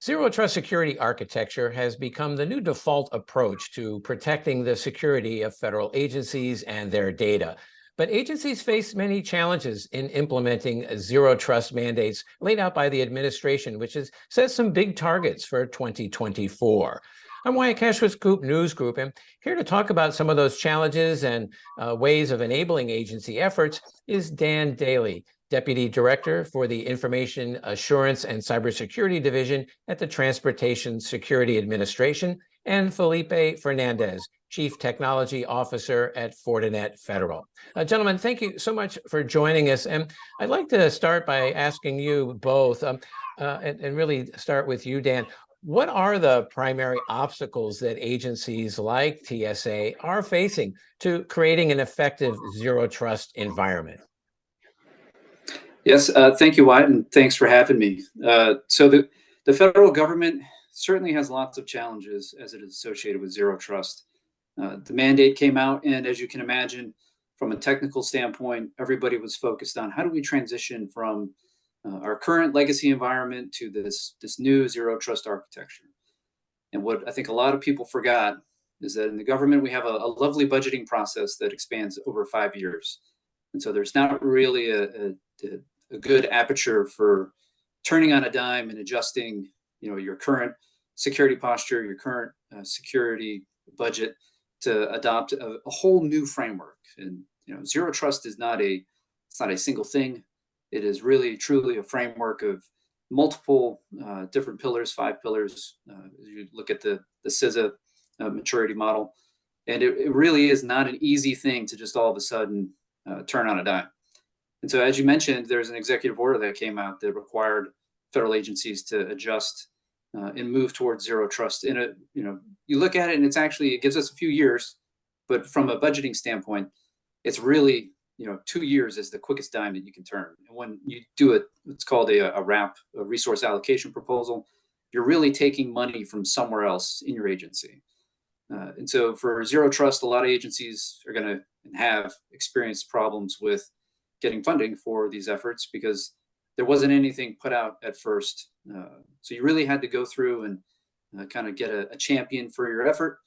Zero trust security architecture has become the new default approach to protecting the security of federal agencies and their data. But agencies face many challenges in implementing zero trust mandates laid out by the administration, which has set some big targets for 2024. I'm Wyatt Cash with Scoop News Group, and here to talk about some of those challenges and ways of enabling agency efforts is Dan Daly, Deputy Director for the Information Assurance and Cybersecurity Division at the Transportation Security Administration, and Felipe Fernandez, Chief Technology Officer at Fortinet Federal. Gentlemen, thank you so much for joining us. And I'd like to start by asking you both, and really start with you, Dan. What are the primary obstacles that agencies like TSA are facing to creating an effective zero trust environment? Yes, thank you, Wyatt, and thanks for having me. So the federal government certainly has lots of challenges as it is associated with zero trust. The mandate came out, and as you can imagine, from a technical standpoint, everybody was focused on how do we transition from our current legacy environment to this new zero trust architecture. And what I think a lot of people forgot is that in the government, we have a lovely budgeting process that expands over 5 years. And so there's not really a good aperture for turning on a dime and adjusting, your current security posture, your current security budget to adopt a whole new framework. And zero trust is it's not a single thing. It is really truly a framework of multiple different pillars, 5 pillars. As you look at the TSA maturity model, and it really is not an easy thing to just all of a sudden turn on a dime. And so, as you mentioned, there's an executive order that came out that required federal agencies to adjust and move towards zero trust. And you look at it, and it gives us a few years, but from a budgeting standpoint, it's really 2 years is the quickest dime that you can turn. And when you do it's called a RAP, a resource allocation proposal. You're really taking money from somewhere else in your agency. And so, for zero trust, a lot of agencies are going to have experienced problems with getting funding for these efforts because there wasn't anything put out at first. So you really had to go through and kind of get a champion for your effort.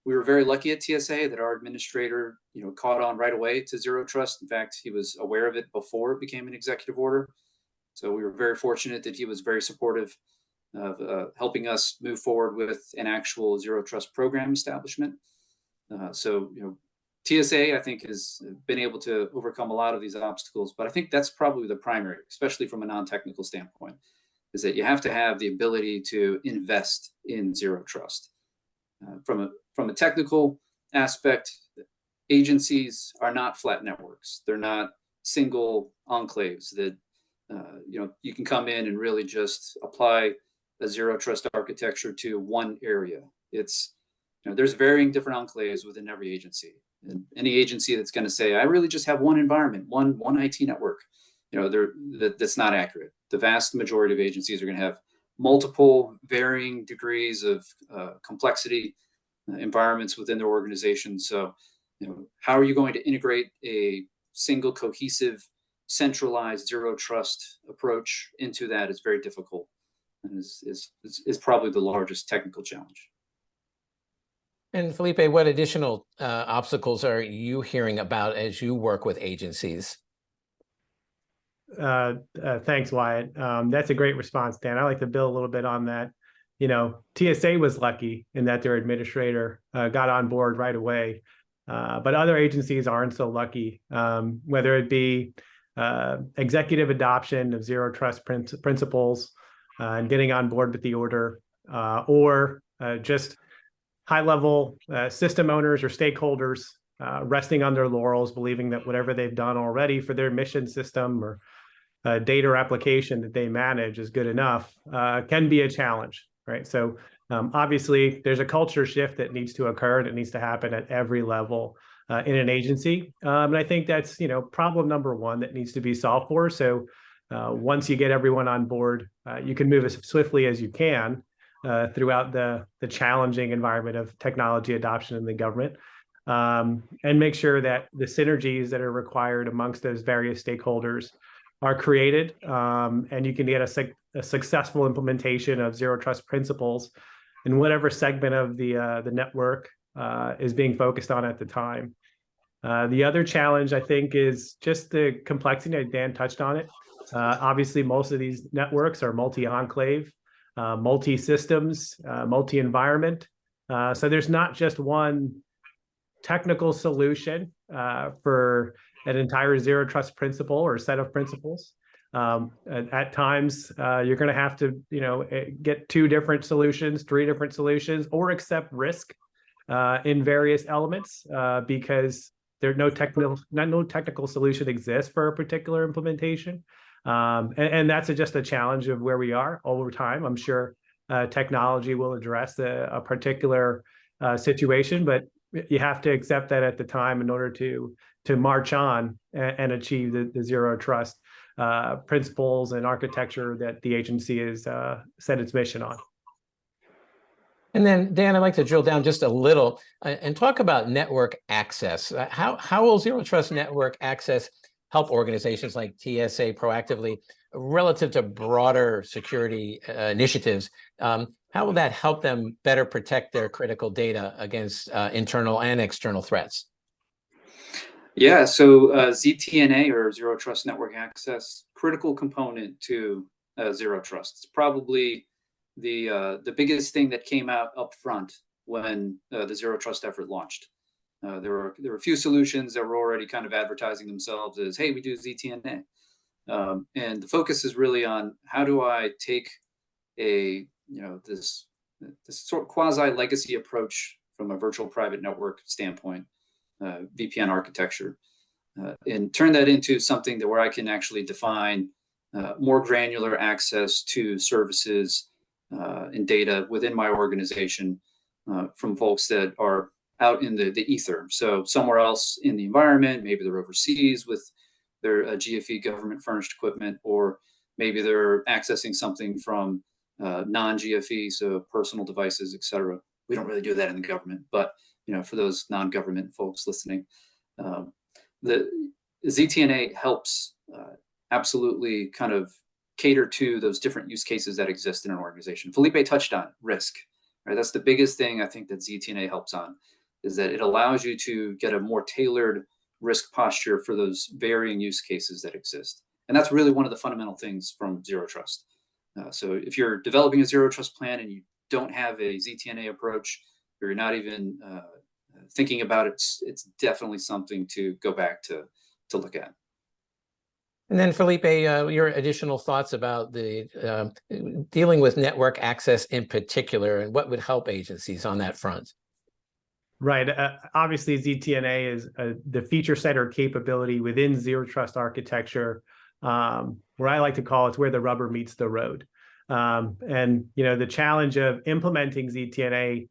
We were very lucky at TSA that our administrator, caught on right away to zero trust. In fact, he was aware of it before it became an executive order. So we were very fortunate that he was very supportive of helping us move forward with an actual zero trust program establishment. TSA, I think, has been able to overcome a lot of these obstacles, but I think that's probably the primary, especially from a non-technical standpoint, is that you have to have the ability to invest in zero trust. From a technical aspect, agencies are not flat networks. They're not single enclaves that you can come in and really just apply a zero trust architecture to one area. It's there's varying different enclaves within every agency. And any agency that's going to say, I really just have one environment, one IT network, that's not accurate. The vast majority of agencies are going to have multiple varying degrees of complexity environments within their organization. So, how are you going to integrate a single cohesive, centralized zero trust approach into that is very difficult and is probably the largest technical challenge. And Felipe, what additional obstacles are you hearing about as you work with agencies? Thanks, Wyatt. That's a great response, Dan. I like to build a little bit on that. TSA was lucky in that their administrator got on board right away, but other agencies aren't so lucky, whether it be executive adoption of zero trust principles and getting on board with the order, or just high-level system owners or stakeholders resting on their laurels, believing that whatever they've done already for their mission system or data or application that they manage is good enough, can be a challenge, right? So obviously, there's a culture shift that needs to occur, and it needs to happen at every level in an agency. And I think that's problem number one that needs to be solved for. So once you get everyone on board, you can move as swiftly as you can throughout the challenging environment of technology adoption in the government, and make sure that the synergies that are required amongst those various stakeholders are created, and you can get a successful implementation of zero trust principles in whatever segment of the network is being focused on at the time. The other challenge, I think, is just the complexity. Dan touched on it. Obviously, most of these networks are multi-enclave, multi-systems, multi-environment. So there's not just one technical solution for an entire zero trust principle or set of principles. At times, you're going to have to, get 2 different solutions, 3 different solutions, or accept risk in various elements because there's no technical solution exists for a particular implementation. And that's just a challenge of where we are over time. I'm sure technology will address a particular situation, but you have to accept that at the time in order to march on and achieve the zero trust principles and architecture that the agency has set its mission on. And then, Dan, I'd like to drill down just a little and talk about network access. How will zero trust network access help organizations like TSA proactively relative to broader security initiatives? How will that help them better protect their critical data against internal and external threats? Yeah, so ZTNA, or Zero Trust Network Access, critical component to Zero Trust. It's probably the biggest thing that came out up front when the Zero Trust effort launched. There were a few solutions that were already kind of advertising themselves as, hey, we do ZTNA. And the focus is really on how do I take this sort of quasi legacy approach from a virtual private network standpoint, VPN architecture, and turn that into something where I can actually define more granular access to services and data within my organization from folks that are out in the ether. So somewhere else in the environment, maybe they're overseas with their GFE government furnished equipment, or maybe they're accessing something from non-GFE, so personal devices, et cetera. We don't really do that in the government, but for those non-government folks listening, the ZTNA helps absolutely kind of cater to those different use cases that exist in an organization. Felipe touched on risk, right? That's the biggest thing I think that ZTNA helps on, is that it allows you to get a more tailored risk posture for those varying use cases that exist. And that's really one of the fundamental things from Zero Trust. So if you're developing a Zero Trust plan and you don't have a ZTNA approach, or you're not even thinking about it, it's definitely something to go back to look at. And then, Felipe, your additional thoughts about the dealing with network access in particular, and what would help agencies on that front? Right. Obviously, ZTNA is the feature set or capability within Zero Trust architecture, where I like to call it's where the rubber meets the road. And the challenge of implementing ZTNA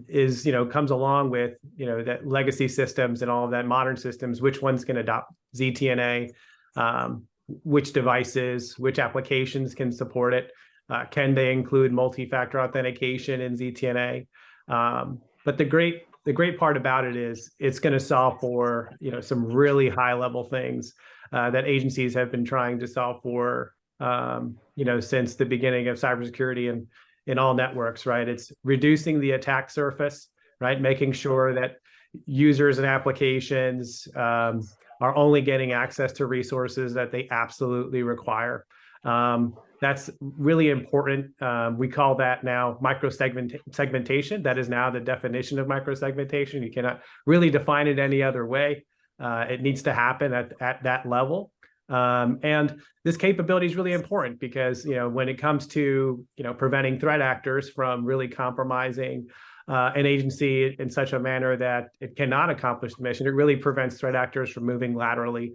is comes along with that legacy systems and all of that modern systems. Which ones can adopt ZTNA? Which devices, which applications can support it? Can they include multi-factor authentication in ZTNA? But the great part about it is it's going to solve for some really high level things that agencies have been trying to solve for since the beginning of cybersecurity and in all networks. Right, it's reducing the attack surface. Right, making sure that users and applications are only getting access to resources that they absolutely require. That's really important. We call that now micro-segmentation. That is now the definition of micro-segmentation. You cannot really define it any other way. It needs to happen at that level. And this capability is really important because when it comes to preventing threat actors from really compromising an agency in such a manner that it cannot accomplish the mission, it really prevents threat actors from moving laterally.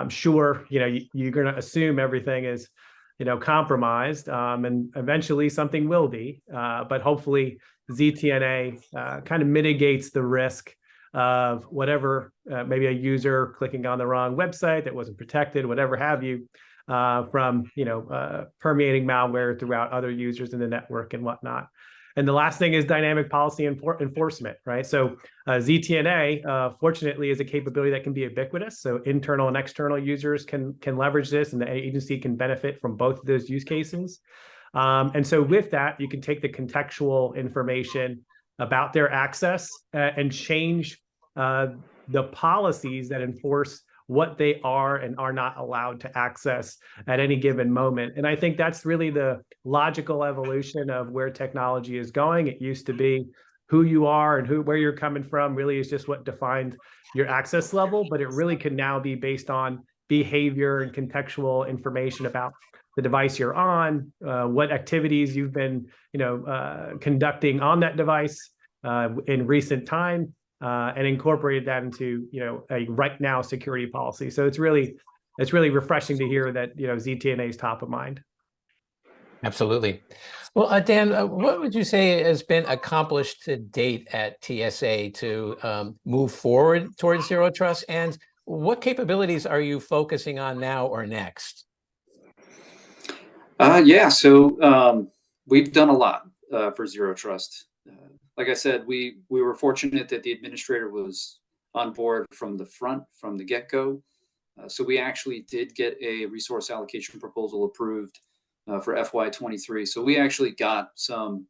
Sure, you're going to assume everything is compromised, and eventually something will be. But hopefully ZTNA kind of mitigates the risk of whatever, maybe a user clicking on the wrong website that wasn't protected, whatever have you, from permeating malware throughout other users in the network and whatnot. And the last thing is dynamic policy enforcement, right? So ZTNA, fortunately, is a capability that can be ubiquitous. So internal and external users can leverage this, and the agency can benefit from both of those use cases. And so with that, you can take the contextual information about their access and change the policies that enforce what they are and are not allowed to access at any given moment. And I think that's really the logical evolution of where technology is going. It used to be who you are and where you're coming from really is just what defined your access level, but it really can now be based on behavior and contextual information about the device you're on, what activities you've been, conducting on that device in recent time, and incorporated that into, a right now security policy. So it's really refreshing to hear that, ZTNA is top of mind. Absolutely. Well, Dan, what would you say has been accomplished to date at TSA to move forward towards zero trust? And what capabilities are you focusing on now or next? So we've done a lot for zero trust. Like I said, we were fortunate that the administrator was on board from the get-go. So we actually did get a resource allocation proposal approved for FY23. So we actually got some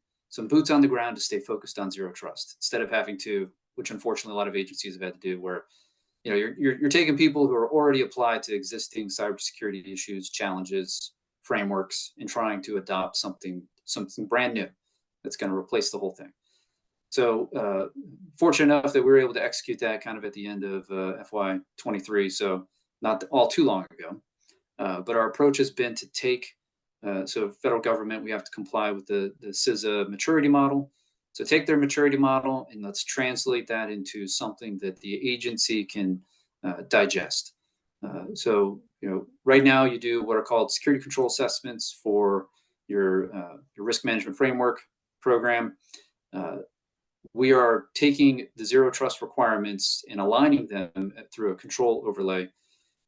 boots on the ground to stay focused on zero trust instead of having to, which unfortunately a lot of agencies have had to do, where you're taking people who are already applied to existing cybersecurity issues, challenges, frameworks, and trying to adopt something brand new that's going to replace the whole thing. So fortunate enough that we were able to execute that kind of at the end of FY23, so not all too long ago. But our approach has been to take, so federal government, we have to comply with the CISA maturity model. So take their maturity model and let's translate that into something that the agency can digest. So right now you do what are called security control assessments for your risk management framework program. We are taking the zero trust requirements and aligning them through a control overlay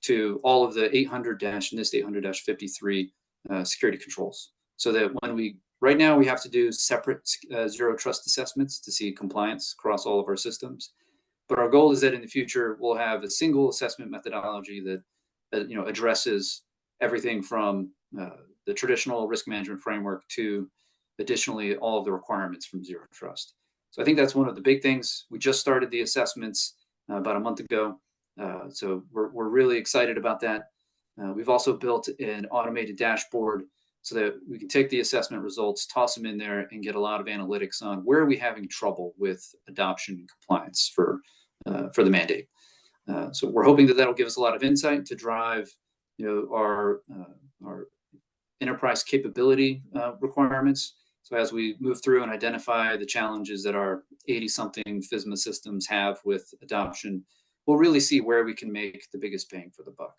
to all of the 800-NIST 800-53 security controls. So that right now we have to do separate zero trust assessments to see compliance across all of our systems. But our goal is that in the future, we'll have a single assessment methodology that addresses everything from the traditional risk management framework to additionally all of the requirements from zero trust. So I think that's one of the big things. We just started the assessments about a month ago. So we're really excited about that. We've also built an automated dashboard so that we can take the assessment results, toss them in there, and get a lot of analytics on where are we having trouble with adoption and compliance for the mandate. So we're hoping that that'll give us a lot of insight to drive our enterprise capability requirements. So as we move through and identify the challenges that our 80-something FISMA systems have with adoption, we'll really see where we can make the biggest bang for the buck.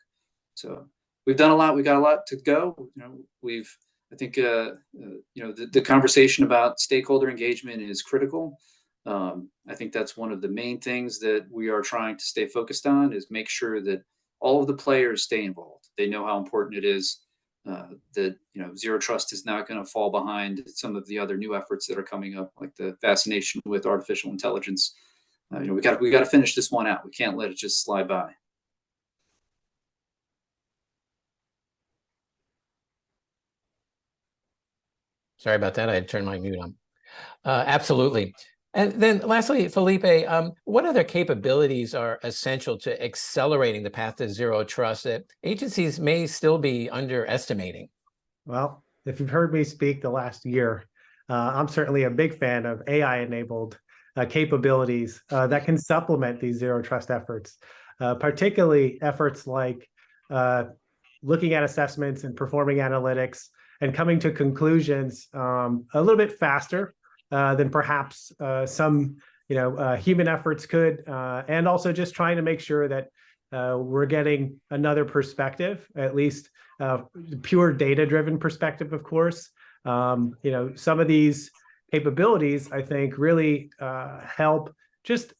So we've done a lot. We've got a lot to go. I think the conversation about stakeholder engagement is critical. I think that's one of the main things that we are trying to stay focused on, is make sure that all of the players stay involved. They know how important it is. That zero trust is not going to fall behind some of the other new efforts that are coming up, like the fascination with artificial intelligence. We got to finish this one out. We can't let it just slide by. Sorry about that. I had turned my mute on. Absolutely. And then lastly, Felipe, what other capabilities are essential to accelerating the path to zero trust that agencies may still be underestimating? Well, if you've heard me speak the last year, I'm certainly a big fan of AI-enabled capabilities that can supplement these zero trust efforts, particularly efforts like looking at assessments and performing analytics and coming to conclusions a little bit faster than perhaps some human efforts could, and also just trying to make sure that we're getting another perspective, at least pure data-driven perspective, of course. Some of these capabilities, I think, really help just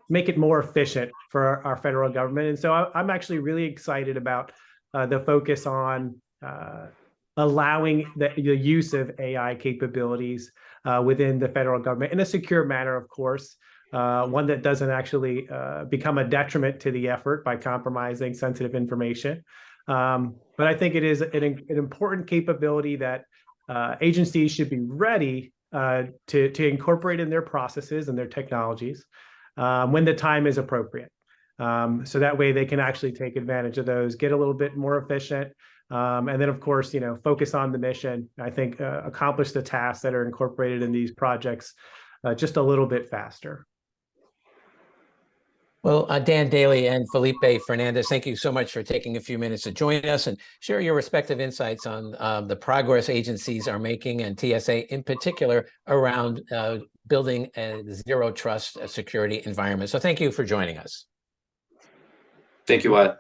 make it more efficient for our federal government. And so I'm actually really excited about the focus on allowing the use of AI capabilities within the federal government in a secure manner, of course, one that doesn't actually become a detriment to the effort by compromising sensitive information. But I think it is an important capability that agencies should be ready to incorporate in their processes and their technologies when the time is appropriate. So that way they can actually take advantage of those, get a little bit more efficient, and then, of course, focus on the mission. I think accomplish the tasks that are incorporated in these projects just a little bit faster. Well, Dan Daly and Felipe Fernandez, thank you so much for taking a few minutes to join us and share your respective insights on the progress agencies are making, and TSA in particular, around building a zero trust security environment. So thank you for joining us. Thank you, Wyatt.